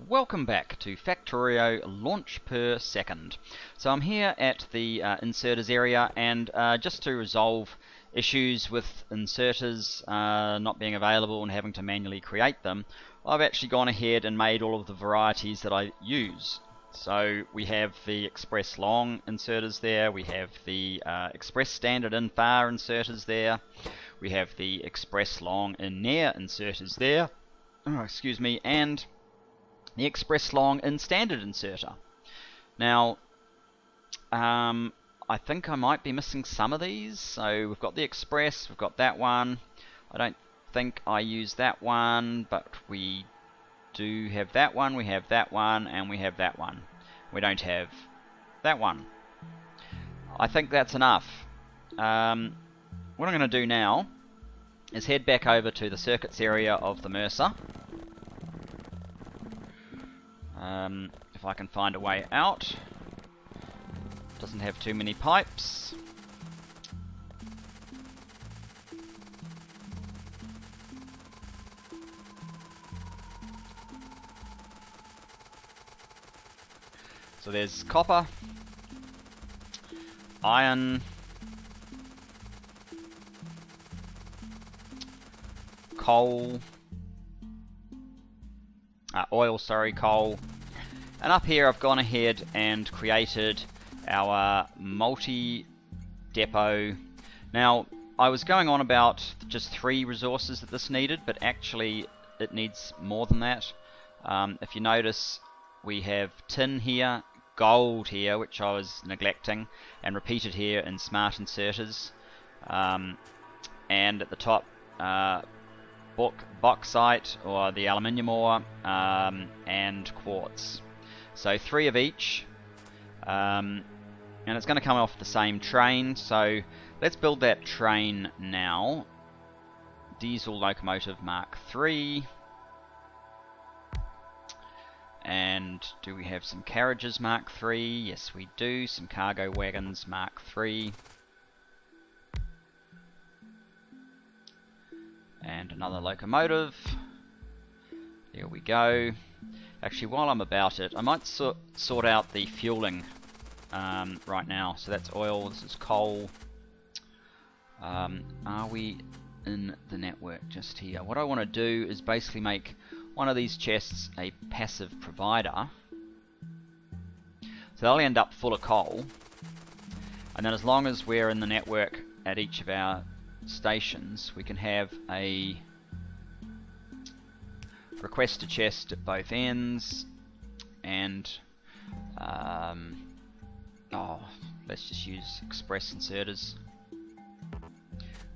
Welcome back to Factorio launch per second. So I'm here at the inserters area, and just to resolve issues with inserters not being available and having to manually create them, I've actually gone ahead and made all of the varieties that I use. So we have the express long inserters there, we have the express standard in far inserters there, we have the express long in near inserters there, excuse me, and the express long in standard inserter. Now, I think I might be missing some of these. So we've got the express, we've got that one. I don't think I use that one, but we do have that one, we have that one, and we have that one. We don't have that one. I think that's enough. What I'm going to do now is head back over to the circuits area of the Mercer. If I can find a way out. Doesn't have too many pipes. So there's copper, iron, coal, coal. And up here I've gone ahead and created our multi-depot. Now, I was going on about just 3 resources that this needed, but actually it needs more than that. If you notice, we have tin here, gold here, which I was neglecting, and repeated here in smart inserters. And at the top, bauxite, or the aluminium ore, and quartz. So 3 of each, and it's going to come off the same train, so let's build that train now. Diesel locomotive Mark III. And do we have some carriages Mark III? Yes, we do. Some cargo wagons Mark III. And another locomotive. There we go. Actually, while I'm about it, I might sort out the fueling right now. So that's oil, this is coal. Are we in the network just here? What I want to do is basically make one of these chests a passive provider. So they'll end up full of coal. And then as long as we're in the network at each of our stations, we can have a request a chest at both ends, and let's just use express inserters,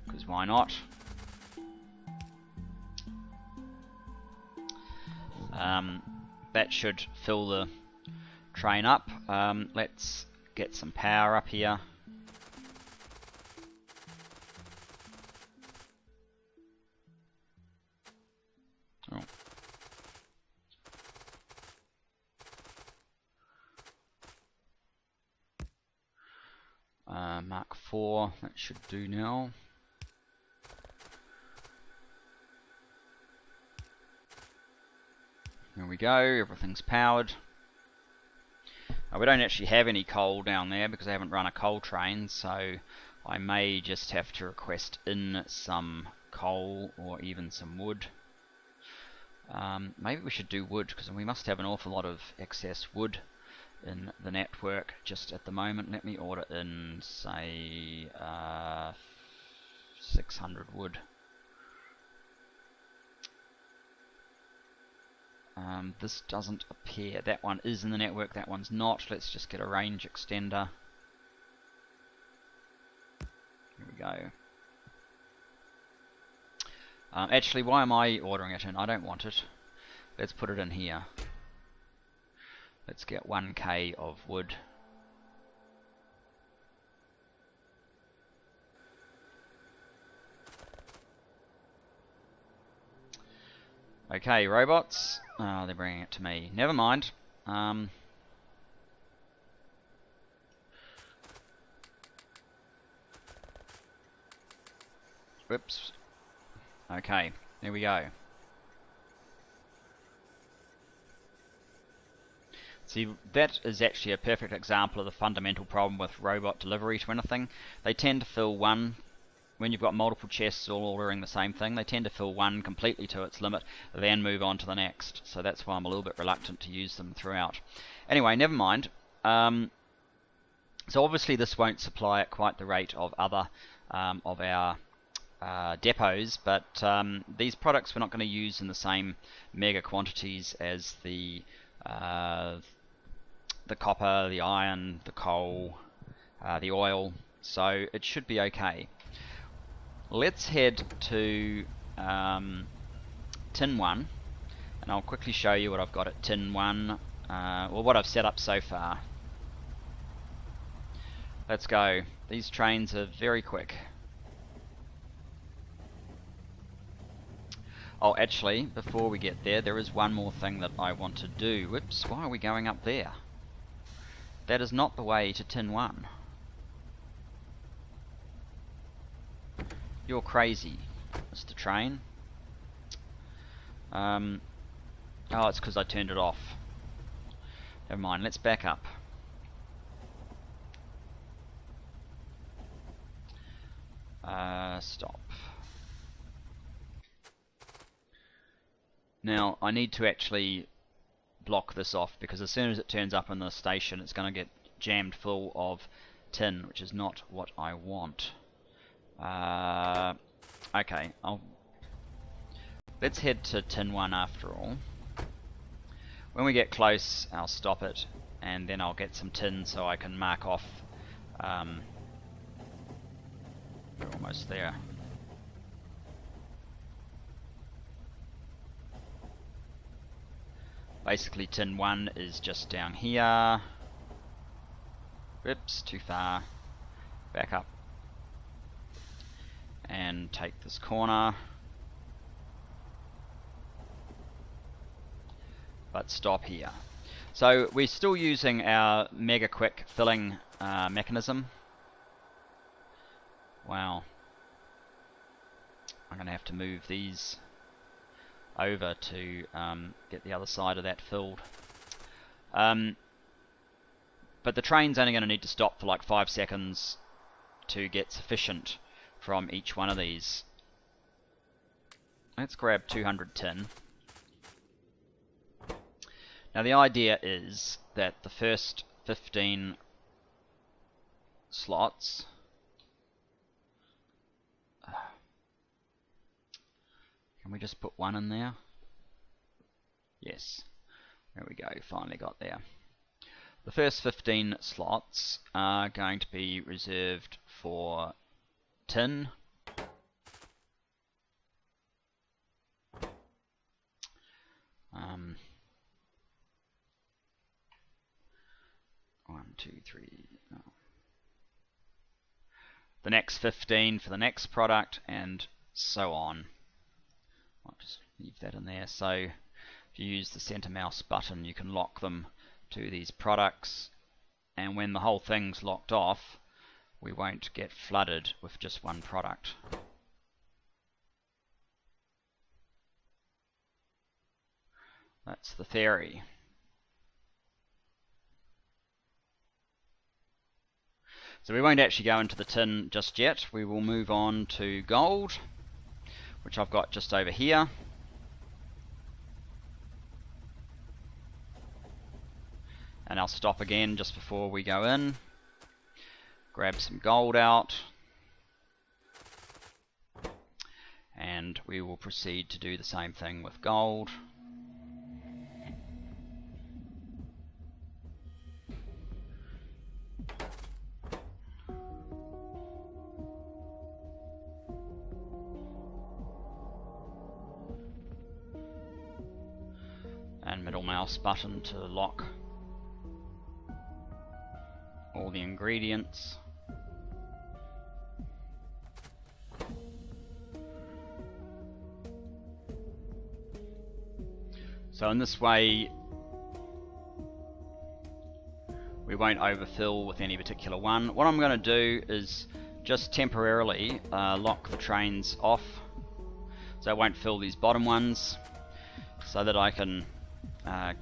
because why not? That should fill the train up. Let's get some power up here. Oh. Mark IV, that should do now. There we go, everything's powered. We don't actually have any coal down there because I haven't run a coal train, so I may just have to request in some coal or even some wood. Maybe we should do wood, because we must have an awful lot of excess wood in the network just at the moment. Let me order in, say, 600 wood. This doesn't appear. That one is in the network, that one's not. Let's just get a range extender. Here we go. Actually, why am I ordering it in? I don't want it. Let's put it in here. Let's get 1k of wood. Okay, robots. Oh, they're bringing it to me. Never mind. Whoops. Okay, there we go. See, that is actually a perfect example of the fundamental problem with robot delivery to anything. They tend to fill one, when you've got multiple chests all ordering the same thing, they tend to fill one completely to its limit, then move on to the next. So that's why I'm a little bit reluctant to use them throughout. Anyway, never mind. So obviously this won't supply at quite the rate of other of our depots, but these products we're not going to use in the same mega quantities as the copper, the iron, the coal, the oil, so it should be okay. Let's head to tin 1, and I'll quickly show you what I've got at tin 1, well, what I've set up so far. Let's go. These trains are very quick. Oh, actually, before we get there, there is one more thing that I want to do. Whoops, why are we going up there? That is not the way to tin 1. You're crazy, Mr. Train. Oh, it's because I turned it off. Never mind, let's back up. Stop. Now, I need to actually block this off, because as soon as it turns up in the station, it's going to get jammed full of tin, which is not what I want. Okay, let's head to tin 1 after all. When we get close, I'll stop it, and then I'll get some tin so I can mark off. We're almost there. Basically, tin 1 is just down here. Oops, too far. Back up. And take this corner. But stop here. So we're still using our mega quick filling mechanism. Wow. I'm going to have to move these over to get the other side of that filled. But the train's only going to need to stop for like 5 seconds to get sufficient from each one of these. Let's grab 200 tin. Now the idea is that the first 15 slots can we just put one in there? Yes. There we go, finally got there. The first 15 slots are going to be reserved for tin. One, two, three. Oh. The next 15 for the next product, and so on. I'll just leave that in there. So if you use the center mouse button, you can lock them to these products, and when the whole thing's locked off, we won't get flooded with just one product. That's the theory. So we won't actually go into the tin just yet. We will move on to gold, which I've got just over here. And I'll stop again just before we go in. Grab some gold out. And we will proceed to do the same thing with gold. And middle mouse button to lock all the ingredients. So in this way we won't overfill with any particular one. What I'm going to do is just temporarily lock the trains off so I won't fill these bottom ones, so that I can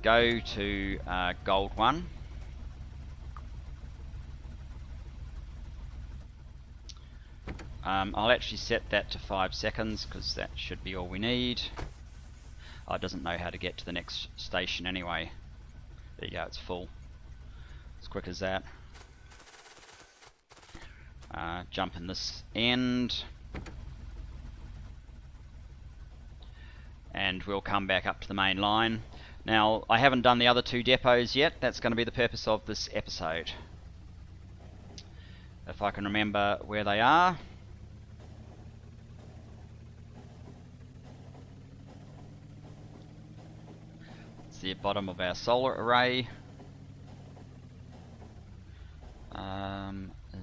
go to gold 1. I'll actually set that to 5 seconds because that should be all we need. Oh, it doesn't know how to get to the next station anyway. There you go, it's full. As quick as that. Jump in this end. And we'll come back up to the main line. Now, I haven't done the other 2 depots yet. That's going to be the purpose of this episode. If I can remember where they are. It's the bottom of our solar array.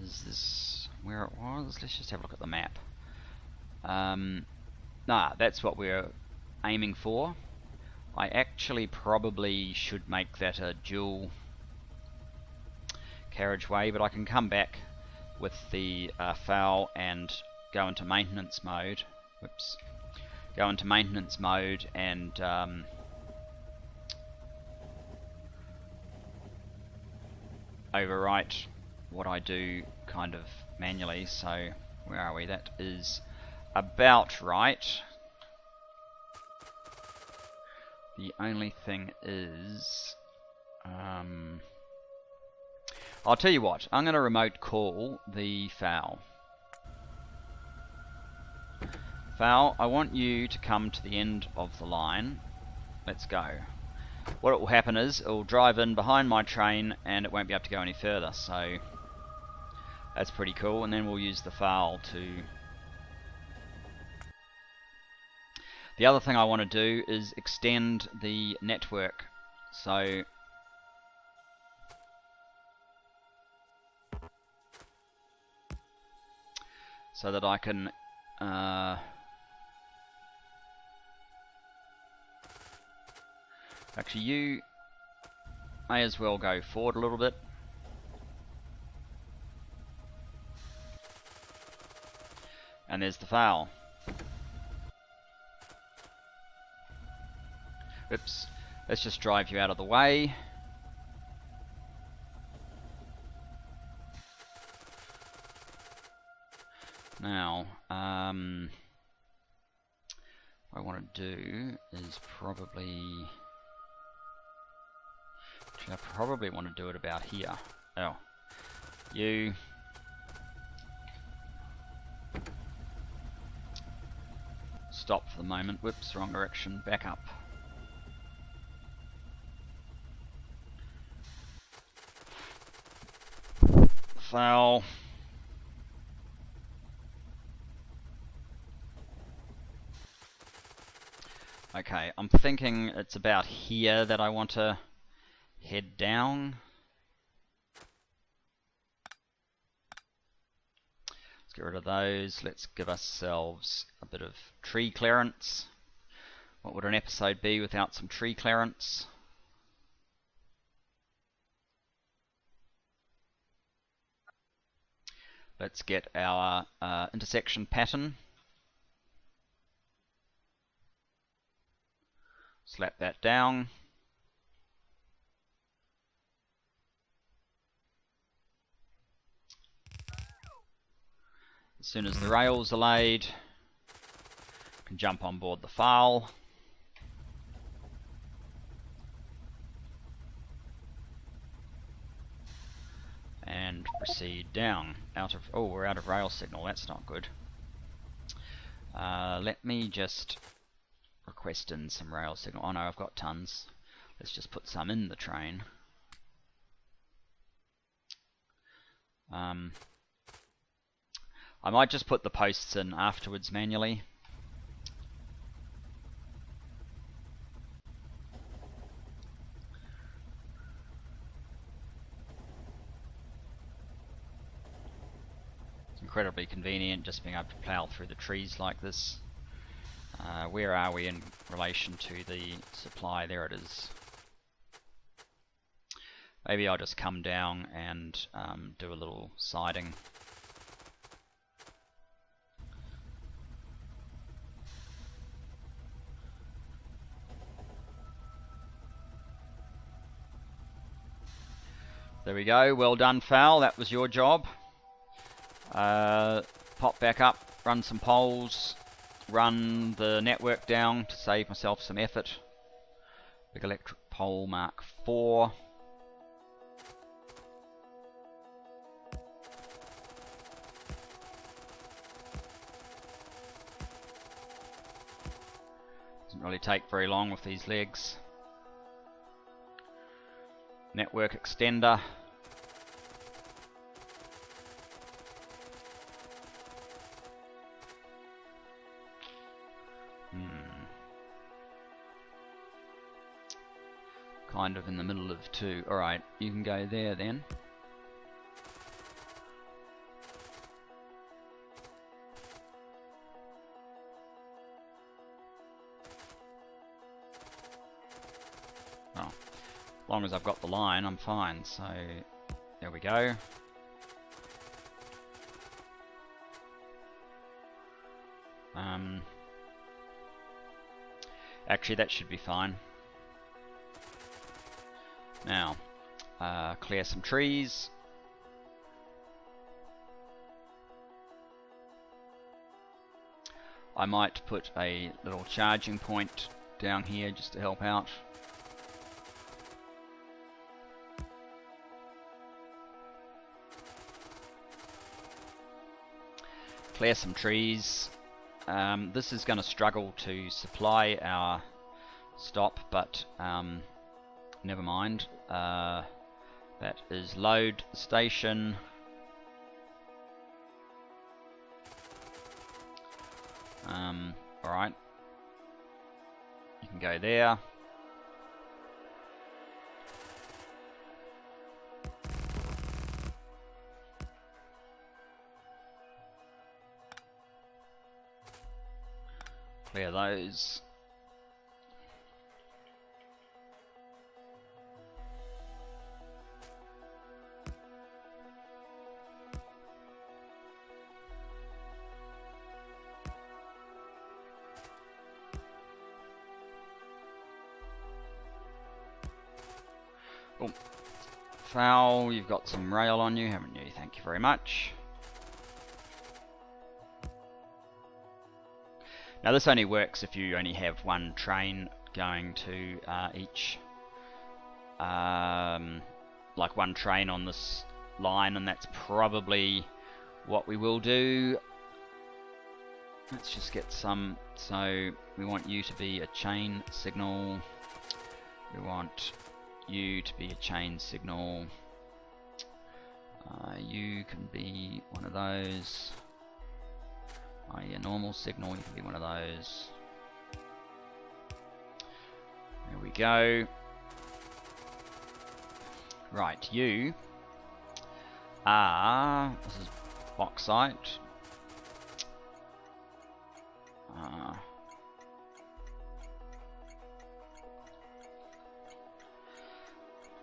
Is this where it was? Let's just have a look at the map. That's what we're aiming for. I actually probably should make that a dual carriageway, but I can come back with the FAL and go into maintenance mode. Whoops. Go into maintenance mode and overwrite what I do kind of manually. So where are we? That is about right. The only thing is, I'll tell you what, I'm going to remote call the FAL. FAL, I want you to come to the end of the line. Let's go. What will happen is, it will drive in behind my train and it won't be able to go any further, so that's pretty cool. And then we'll use the FAL to... The other thing I want to do is extend the network, so that I can actually, you may as well go forward a little bit. And there's the FAL. Oops, let's just drive you out of the way. Now, what I want to do is probably... Actually, I probably want to do it about here. Oh, you... Stop for the moment. Whoops, wrong direction. Back up. FAL. Okay, I'm thinking it's about here that I want to head down. Let's get rid of those. Let's give ourselves a bit of tree clearance. What would an episode be without some tree clearance? Let's get our intersection pattern. Slap that down. As soon as the rails are laid, I can jump on board the FAL. And proceed down. Oh, we're out of rail signal. That's not good. Let me just request in some rail signal. Oh no, I've got tons. Let's just put some in the train. I might just put the posts in afterwards manually. Incredibly convenient just being able to plow through the trees like this. Where are we in relation to the supply? There it is. Maybe I'll just come down and do a little siding. There we go. Well done, Fowl. That was your job. Pop back up, run some poles, run the network down to save myself some effort. Big electric pole Mark 4. Doesn't really take very long with these legs. Network extender. Kind of in the middle of two. Alright, you can go there then. Oh, as long as I've got the line, I'm fine. So, there we go. Actually, that should be fine. Now, clear some trees. I might put a little charging point down here just to help out. Clear some trees. This is going to struggle to supply our stop, but never mind. That is load station. Alright. You can go there. Clear those. Oh, Fowl, you've got some rail on you, haven't you? Thank you very much. Now this only works if you only have one train going to each, like one train on this line, and that's probably what we will do. Let's just get some. So we want you to be a chain signal. We want you to be a chain signal. You can be one of those. A normal signal, you can be one of those. There we go. Right, you are, this is bauxite.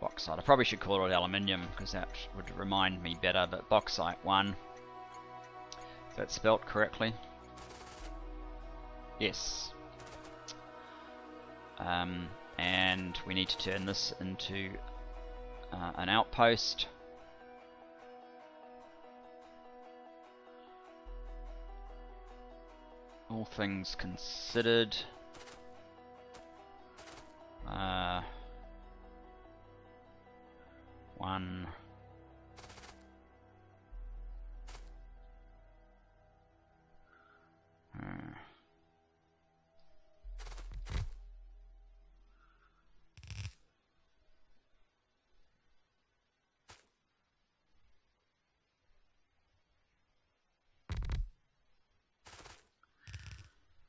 Bauxite, I probably should call it aluminium because that would remind me better, but bauxite 1. Is that spelt correctly? Yes. And we need to turn this into an outpost. All things considered, one.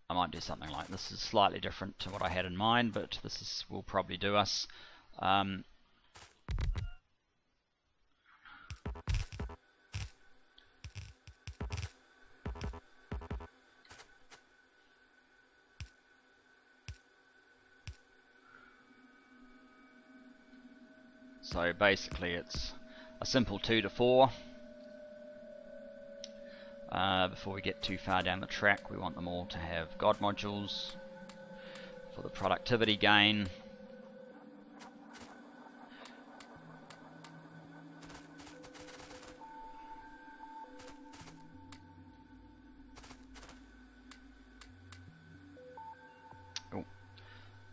I might do something like this. Is slightly different to what I had in mind, but this will probably do us. So basically it's a simple 2 to 4. Before we get too far down the track, we want them all to have God modules for the productivity gain.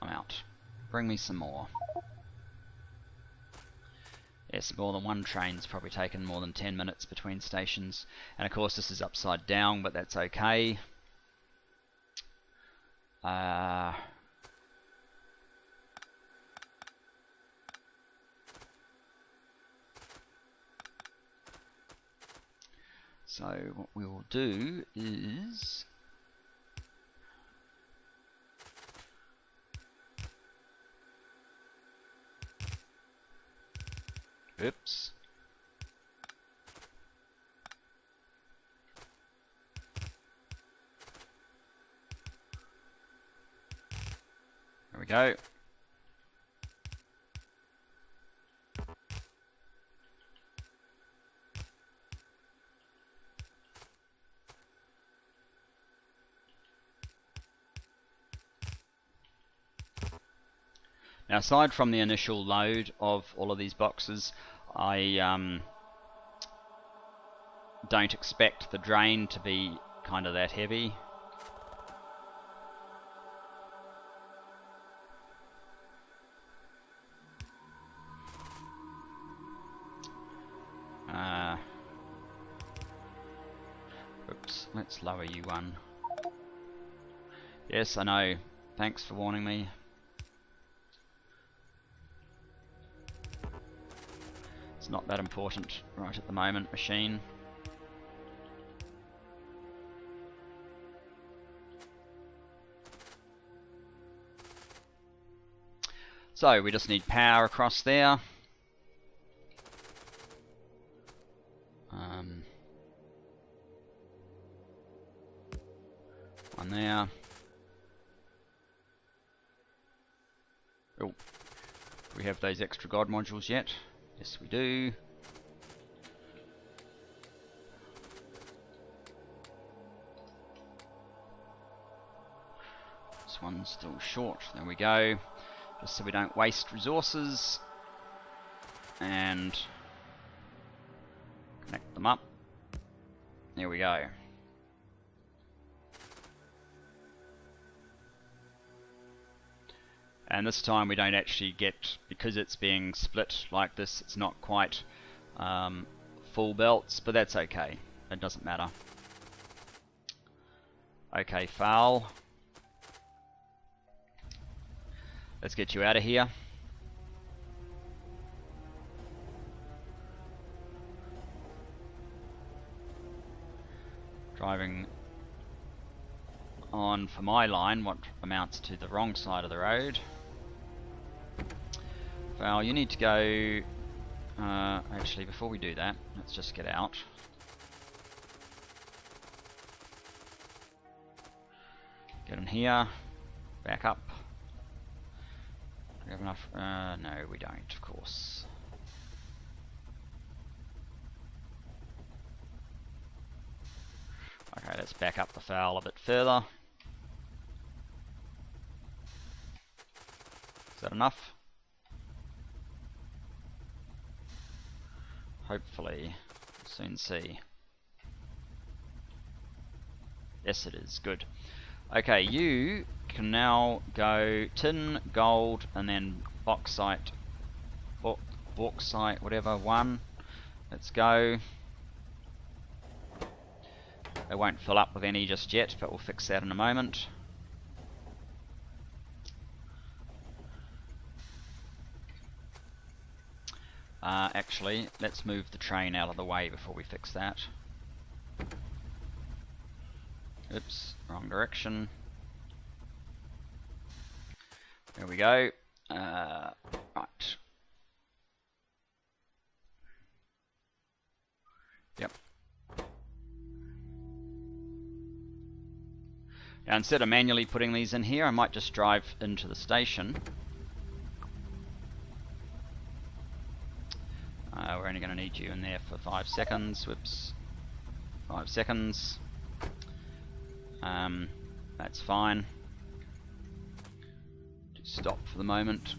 I'm out. Bring me some more. Yes, more than one train's probably taken more than 10 minutes between stations. And of course this is upside down, but that's okay. So what we will do is oops. There we go. Now, aside from the initial load of all of these boxes, I don't expect the drain to be kind of that heavy. Oops, let's lower you one. Yes, I know. Thanks for warning me. It's not that important right at the moment, machine. So we just need power across there. One there. Oh, do we have those extra God modules yet? Yes, we do. This one's still short. There we go. Just so we don't waste resources. And connect them up. There we go. And this time we don't actually get, because it's being split like this, it's not quite full belts, but that's okay. It doesn't matter. Okay, foul. Let's get you out of here. Driving on for my line, what amounts to the wrong side of the road. Val, you need to go... actually, before we do that, let's just get out. Get in here. Back up. Do we have enough? No, we don't, of course. Okay, let's back up the foul a bit further. Is that enough? Hopefully, we'll soon see. Yes, it is. Good. Okay, you can now go tin, gold, and then bauxite, whatever, 1. Let's go. They won't fill up with any just yet, but we'll fix that in a moment. Actually, let's move the train out of the way before we fix that. Oops, wrong direction. There we go. Right. Yep. Now, instead of manually putting these in here, I might just drive into the station. We're only going to need you in there for 5 seconds. Whoops. 5 seconds. That's fine. Just stop for the moment.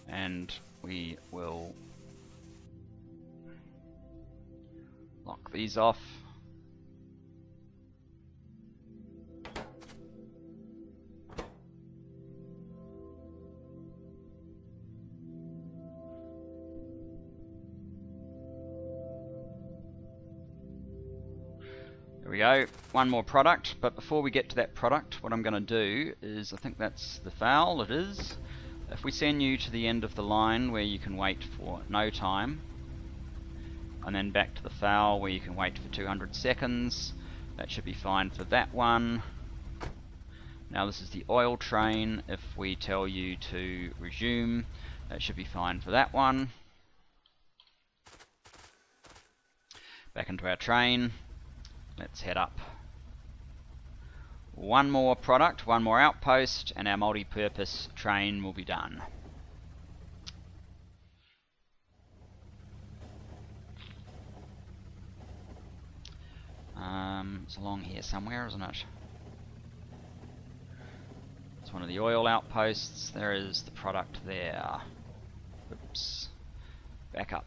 And we will lock these off. we go, one more product, but before we get to that product, what I'm going to do is, I think that's the foul, it is. If we send you to the end of the line where you can wait for no time, and then back to the foul where you can wait for 200 seconds, that should be fine for that one. Now this is the oil train. If we tell you to resume, that should be fine for that one. Back into our train. Let's head up. One more product, one more outpost, and our multi-purpose train will be done. It's along here somewhere, isn't it? It's one of the oil outposts. There is the product there. Oops. Back up.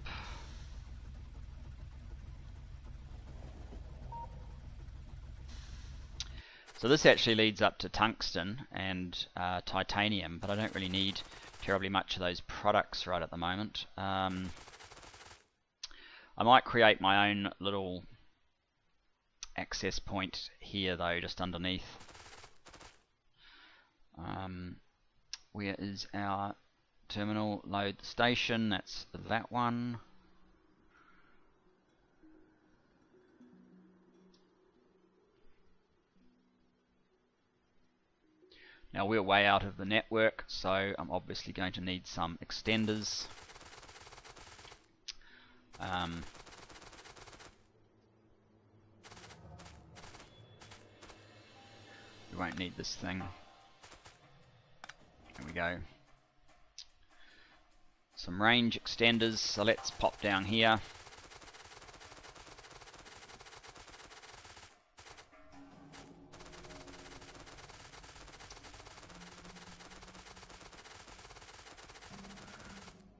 So this actually leads up to tungsten and titanium, but I don't really need terribly much of those products right at the moment. I might create my own little access point here though, just underneath. Where is our terminal? Load the station, that's that one. Now we're way out of the network, so I'm obviously going to need some extenders. We won't need this thing. There we go. Some range extenders, so let's pop down here.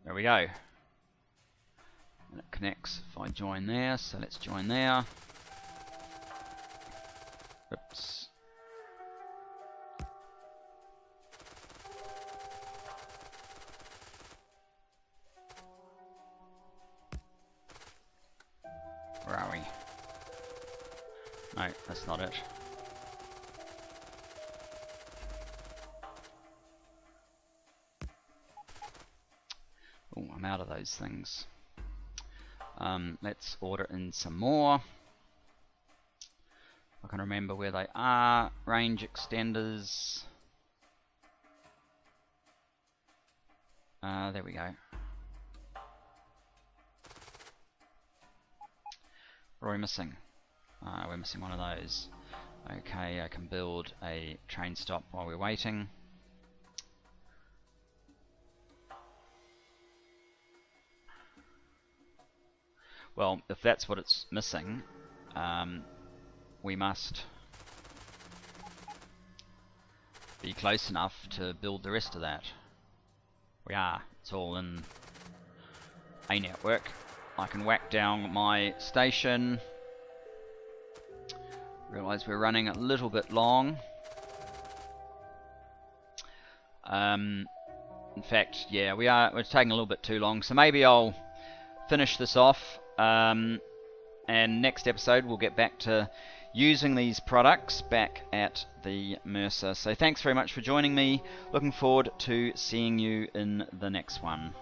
There we go. And it connects if I join there, so let's join there. Oops. Where are we? No, that's not it. Oh, I'm out of those things. Let's order in some more. I can remember where they are. Range extenders. There we go. What are we missing? We're missing one of those. Okay, I can build a train stop while we're waiting. Well, if that's what it's missing, we must be close enough to build the rest of that. We are. It's all in a network. I can whack down my station. Realise we're running a little bit long. In fact, yeah, we're taking a little bit too long, so maybe I'll finish this off, and next episode we'll get back to using these products back at the Mercer. So thanks very much for joining me. Looking forward to seeing you in the next one.